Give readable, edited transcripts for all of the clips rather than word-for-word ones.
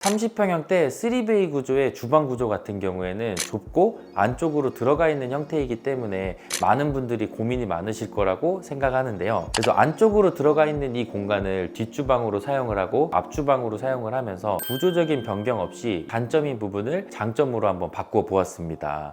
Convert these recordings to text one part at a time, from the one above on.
30평형대 3베이 구조의 주방 구조 같은 경우에는 좁고 안쪽으로 들어가 있는 형태이기 때문에 많은 분들이 고민이 많으실 거라고 생각하는데요. 그래서 안쪽으로 들어가 있는 이 공간을 뒷주방으로 사용을 하고 앞주방으로 사용을 하면서 구조적인 변경 없이 단점인 부분을 장점으로 한번 바꿔 보았습니다.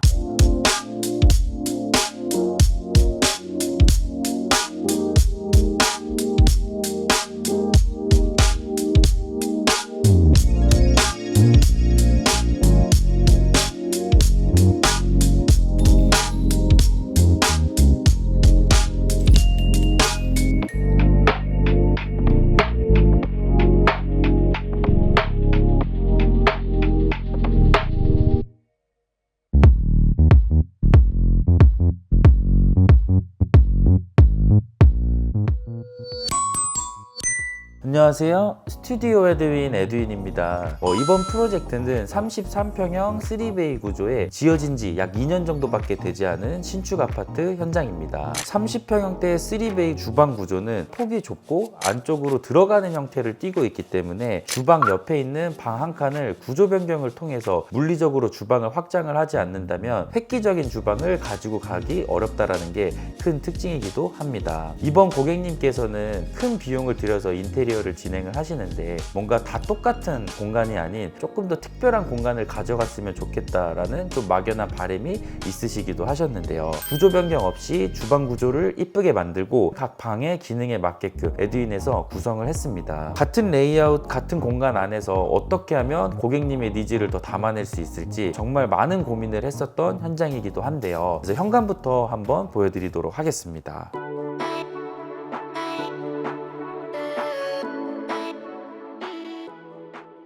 안녕하세요. 스튜디오 에드윈 에드윈입니다. 이번 프로젝트는 33평형 3베이 구조에 지어진 지 약 2년 정도밖에 되지 않은 신축 아파트 현장입니다. 30평형대 3베이 주방 구조는 폭이 좁고 안쪽으로 들어가는 형태를 띠고 있기 때문에 주방 옆에 있는 방 한 칸을 구조 변경을 통해서 물리적으로 주방을 확장을 하지 않는다면 획기적인 주방을 가지고 가기 어렵다라는 게 큰 특징이기도 합니다. 이번 고객님께서는 큰 비용을 들여서 인테리어를 진행을 하시는데 뭔가 다 똑같은 공간이 아닌 조금 더 특별한 공간을 가져갔으면 좋겠다라는 좀 막연한 바람이 있으시기도 하셨는데요. 구조 변경 없이 주방 구조를 이쁘게 만들고 각 방의 기능에 맞게끔 에드윈에서 구성을 했습니다. 같은 레이아웃, 같은 공간 안에서 어떻게 하면 고객님의 니즈를 더 담아낼 수 있을지 정말 많은 고민을 했었던 현장이기도 한데요. 그래서 현관부터 한번 보여드리도록 하겠습니다.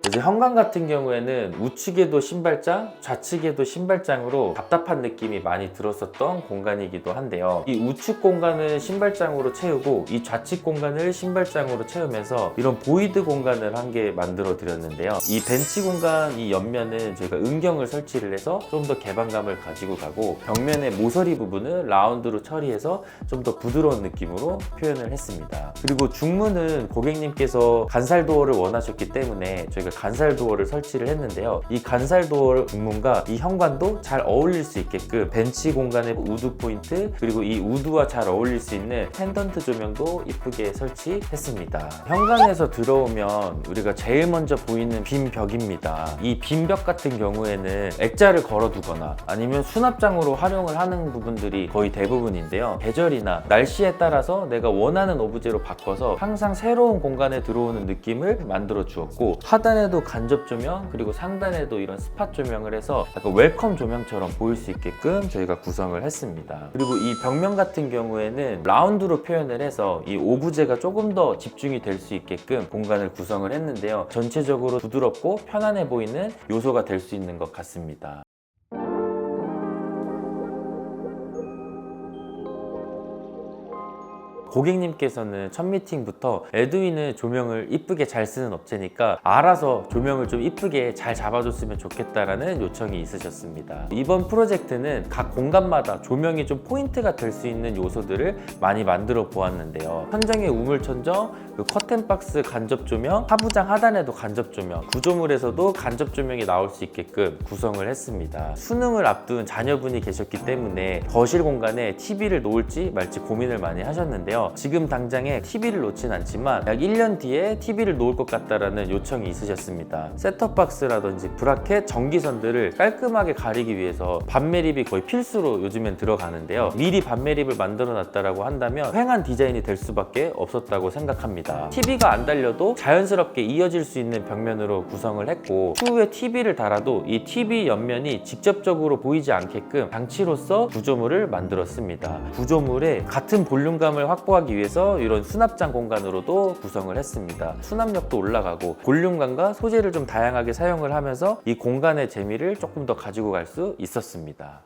이제 현관 같은 경우에는 우측에도 신발장, 좌측에도 신발장으로 답답한 느낌이 많이 들었었던 공간이기도 한데요. 이 우측 공간을 신발장으로 채우고 이 좌측 공간을 신발장으로 채우면서 이런 보이드 공간을 한 개 만들어 드렸는데요. 이 벤치 공간 이 옆면은 저희가 은경을 설치를 해서 좀 더 개방감을 가지고 가고 벽면의 모서리 부분을 라운드로 처리해서 좀 더 부드러운 느낌으로 표현을 했습니다. 그리고 중문은 고객님께서 간살 도어를 원하셨기 때문에 저희가 간살 도어를 설치를 했는데요. 이 간살 도어 중문과 이 현관도 잘 어울릴 수 있게끔 벤치 공간의 우드 포인트 그리고 이 우드와 잘 어울릴 수 있는 펜던트 조명도 이쁘게 설치했습니다. 현관에서 들어오면 우리가 제일 먼저 보이는 빈 벽입니다. 이 빈 벽 같은 경우에는 액자를 걸어두거나 아니면 수납장으로 활용을 하는 부분들이 거의 대부분인데요. 계절이나 날씨에 따라서 내가 원하는 오브제로 바꿔서 항상 새로운 공간에 들어오는 느낌을 만들어 주었고 하단에도 간접 조명 그리고 상단에도 이런 스팟 조명을 해서 약간 웰컴 조명처럼 보일 수 있게끔 저희가 구성을 했습니다. 그리고 이 벽면 같은 경우에는 라운드로 표현을 해서 이 오브제가 조금 더 집중이 될 수 있게끔 공간을 구성을 했는데요. 전체적으로 부드럽고 편안해 보이는 요소가 될 수 있는 것 같습니다. 고객님께서는 첫 미팅부터 에드윈은 조명을 이쁘게 잘 쓰는 업체니까 알아서 조명을 좀 이쁘게 잘 잡아줬으면 좋겠다라는 요청이 있으셨습니다. 이번 프로젝트는 각 공간마다 조명이 좀 포인트가 될 수 있는 요소들을 많이 만들어 보았는데요. 천정에 우물천정, 커튼박스 간접 조명, 하부장 하단에도 간접 조명, 구조물에서도 간접 조명이 나올 수 있게끔 구성을 했습니다. 수능을 앞둔 자녀분이 계셨기 때문에 거실 공간에 TV를 놓을지 말지 고민을 많이 하셨는데요. 지금 당장에 TV를 놓진 않지만 약 1년 뒤에 TV를 놓을 것 같다라는 요청이 있으셨습니다. 셋톱박스라든지 브라켓, 전기선들을 깔끔하게 가리기 위해서 반매립이 거의 필수로 요즘엔 들어가는데요. 미리 반매립을 만들어 놨다라고 한다면 휑한 디자인이 될 수밖에 없었다고 생각합니다. TV가 안 달려도 자연스럽게 이어질 수 있는 벽면으로 구성을 했고 추후에 TV를 달아도 이 TV 옆면이 직접적으로 보이지 않게끔 장치로서 구조물을 만들었습니다. 구조물에 같은 볼륨감을 확보하기 위해서 이런 수납장 공간으로도 구성을 했습니다. 수납력도 올라가고 볼륨감과 소재를 좀 다양하게 사용을 하면서 이 공간의 재미를 조금 더 가지고 갈 수 있었습니다.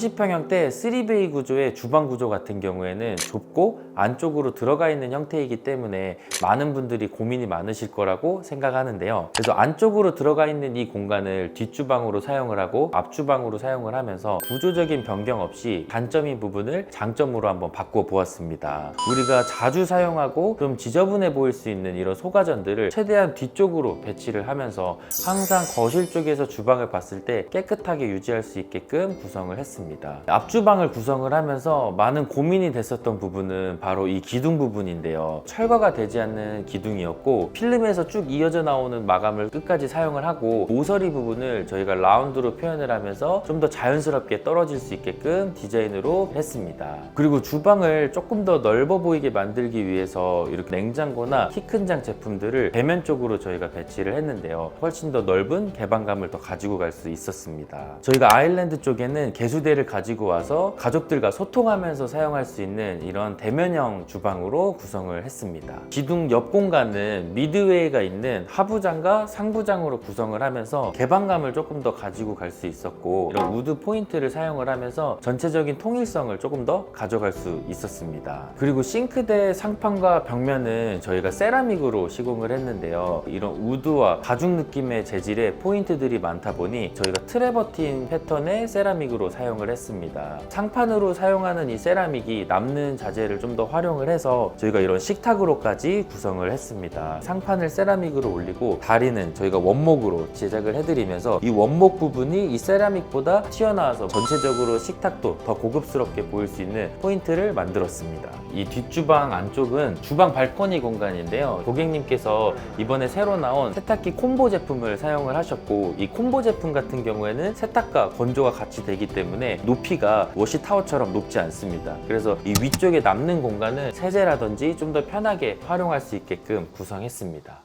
30평형대 3베이 구조의 주방 구조 같은 경우에는 좁고 안쪽으로 들어가 있는 형태이기 때문에 많은 분들이 고민이 많으실 거라고 생각하는데요. 그래서 안쪽으로 들어가 있는 이 공간을 뒷주방으로 사용을 하고 앞주방으로 사용을 하면서 구조적인 변경 없이 단점인 부분을 장점으로 한번 바꿔 보았습니다. 우리가 자주 사용하고 좀 지저분해 보일 수 있는 이런 소가전들을 최대한 뒤쪽으로 배치를 하면서 항상 거실 쪽에서 주방을 봤을 때 깨끗하게 유지할 수 있게끔 구성을 했습니다. 앞주방을 구성을 하면서 많은 고민이 됐었던 부분은 바로 이 기둥 부분인데요. 철거가 되지 않는 기둥이었고 필름에서 쭉 이어져 나오는 마감을 끝까지 사용을 하고 모서리 부분을 저희가 라운드로 표현을 하면서 좀 더 자연스럽게 떨어질 수 있게끔 디자인으로 했습니다. 그리고 주방을 조금 더 넓어 보이게 만들기 위해서 이렇게 냉장고나 키 큰 장 제품들을 배면 쪽으로 저희가 배치를 했는데요. 훨씬 더 넓은 개방감을 더 가지고 갈 수 있었습니다. 저희가 아일랜드 쪽에는 개수대를 가지고 와서 가족들과 소통하면서 사용할 수 있는 이런 대면형 주방으로 구성을 했습니다. 기둥 옆 공간은 미드웨이가 있는 하부장과 상부장으로 구성을 하면서 개방감을 조금 더 가지고 갈 수 있었고 이런 우드 포인트를 사용을 하면서 전체적인 통일성을 조금 더 가져갈 수 있었습니다. 그리고 싱크대 상판과 벽면은 저희가 세라믹으로 시공을 했는데요. 이런 우드와 가죽 느낌의 재질의 포인트들이 많다 보니 저희가 트래버틴 패턴의 세라믹으로 사용을 했습니다. 상판으로 사용하는 이 세라믹이 남는 자재를 좀 더 활용을 해서 저희가 이런 식탁으로까지 구성을 했습니다. 상판을 세라믹으로 올리고 다리는 저희가 원목으로 제작을 해드리면서 이 원목 부분이 이 세라믹보다 튀어나와서 전체적으로 식탁도 더 고급스럽게 보일 수 있는 포인트를 만들었습니다. 이 뒷주방 안쪽은 주방 발코니 공간인데요. 고객님께서 이번에 새로 나온 세탁기 콤보 제품을 사용을 하셨고 이 콤보 제품 같은 경우에는 세탁과 건조가 같이 되기 때문에 높이가 워시타워처럼 높지 않습니다. 그래서 이 위쪽에 남는 공간은 세제라든지 좀 더 편하게 활용할 수 있게끔 구성했습니다.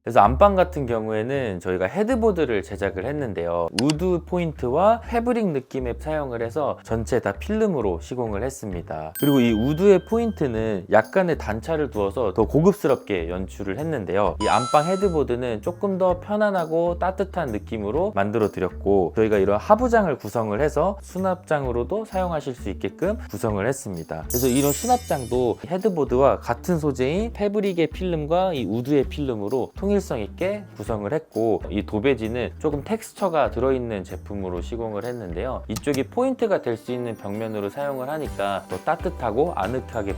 그래서 안방 같은 경우에는 저희가 헤드보드를 제작을 했는데요. 우드 포인트와 패브릭 느낌의 사용을 해서 전체 다 필름으로 시공을 했습니다. 그리고 이 우드의 포인트는 약간의 단차를 두어서 더 고급스럽게 연출을 했는데요. 이 안방 헤드보드는 조금 더 편안하고 따뜻한 느낌으로 만들어 드렸고 저희가 이런 하부장을 구성을 해서 수납장으로도 사용하실 수 있게끔 구성을 했습니다. 그래서 이런 수납장도 헤드보드와 같은 소재인 패브릭의 필름과 이 우드의 필름으로 통일성 있게 구성을 했고 이 도배지는 조금 텍스처가 들어있는 제품으로 시공을 했는데요. 이쪽이 포인트가 될 수 있는 벽면으로 사용을 하니까 더 따뜻하고 아늑하게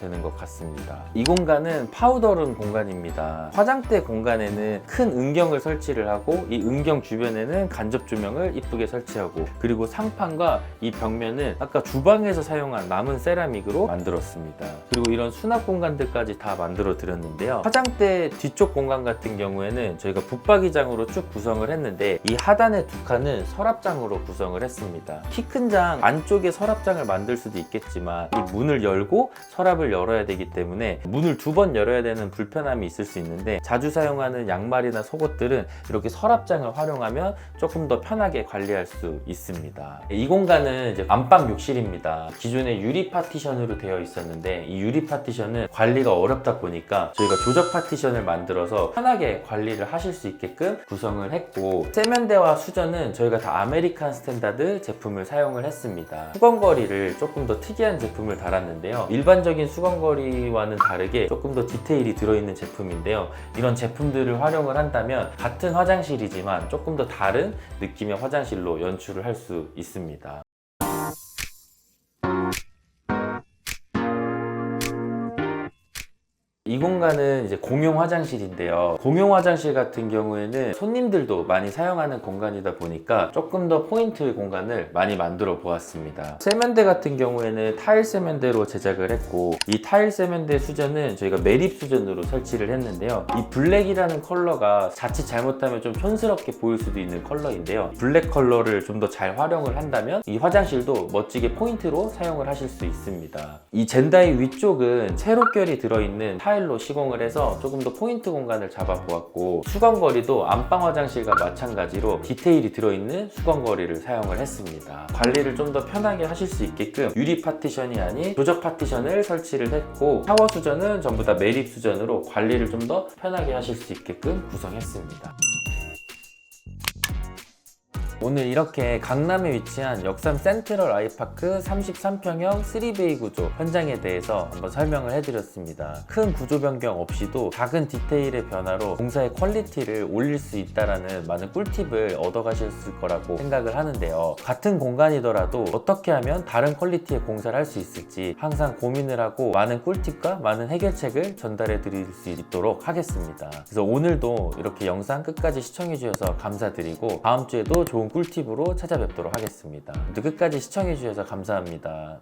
되는 것 같습니다. 이 공간은 파우더룸 공간입니다. 화장대 공간에는 큰 은경을 설치를 하고 이 은경 주변에는 간접 조명을 이쁘게 설치하고 그리고 상판과 이 벽면은 아까 주방에서 사용한 남은 세라믹으로 만들었습니다. 그리고 이런 수납 공간들까지 다 만들어 드렸는데요. 화장대 뒤쪽 공간 같은 경우에는 저희가 붙박이장으로 쭉 구성을 했는데 이 하단의 두 칸은 서랍장으로 구성을 했습니다. 키 큰 장 안쪽에 서랍장을 만들 수도 있겠지만 이 문을 열고 서랍을 열어야 되기 때문에 문을 두 번 열어야 되는 불편함이 있을 수 있는데 자주 사용하는 양말이나 속옷들은 이렇게 서랍장을 활용하면 조금 더 편하게 관리할 수 있습니다. 이 공간은 이제 안방 욕실입니다. 기존에 유리 파티션으로 되어 있었는데 이 유리 파티션은 관리가 어렵다 보니까 저희가 조적 파티션을 만들어서 편하게 관리를 하실 수 있게끔 구성을 했고 세면대와 수전은 저희가 다 아메리칸 스탠다드 제품을 사용을 했습니다. 수건거리를 조금 더 특이한 제품을 달았는데요. 일반적인 수건거리와는 다르게 조금 더 디테일이 들어있는 제품인데요. 이런 제품들을 활용을 한다면 같은 화장실이지만 조금 더 다른 느낌의 화장실로 연출을 할 수 있습니다. 이 공간은 이제 공용 화장실인데요. 공용 화장실 같은 경우에는 손님들도 많이 사용하는 공간이다 보니까 조금 더 포인트 공간을 많이 만들어 보았습니다. 세면대 같은 경우에는 타일 세면대로 제작을 했고 이 타일 세면대 수전은 저희가 매립 수전으로 설치를 했는데요. 이 블랙이라는 컬러가 자칫 잘못하면 좀 촌스럽게 보일 수도 있는 컬러인데요. 블랙 컬러를 좀 더 잘 활용을 한다면 이 화장실도 멋지게 포인트로 사용을 하실 수 있습니다. 이 젠다이 위쪽은 채록결이 들어있는 타일 스타일로 시공을 해서 조금 더 포인트 공간을 잡아보았고, 수건거리도 안방 화장실과 마찬가지로 디테일이 들어있는 수건거리를 사용을 했습니다. 관리를 좀 더 편하게 하실 수 있게끔 유리 파티션이 아닌 조적 파티션을 설치를 했고, 샤워 수전은 전부 다 매립 수전으로 관리를 좀 더 편하게 하실 수 있게끔 구성했습니다. 오늘 이렇게 강남에 위치한 역삼 센트럴 아이파크 33평형 3베이 구조 현장에 대해서 한번 설명을 해드렸습니다. 큰 구조 변경 없이도 작은 디테일의 변화로 공사의 퀄리티를 올릴 수 있다는 많은 꿀팁을 얻어가셨을 거라고 생각을 하는데요. 같은 공간이더라도 어떻게 하면 다른 퀄리티의 공사를 할 수 있을지 항상 고민을 하고 많은 꿀팁과 많은 해결책을 전달해 드릴 수 있도록 하겠습니다. 그래서 오늘도 이렇게 영상 끝까지 시청해 주셔서 감사드리고, 다음 주에도 좋은 꿀팁으로 찾아뵙도록 하겠습니다. 모두 끝까지 시청해 주셔서 감사합니다.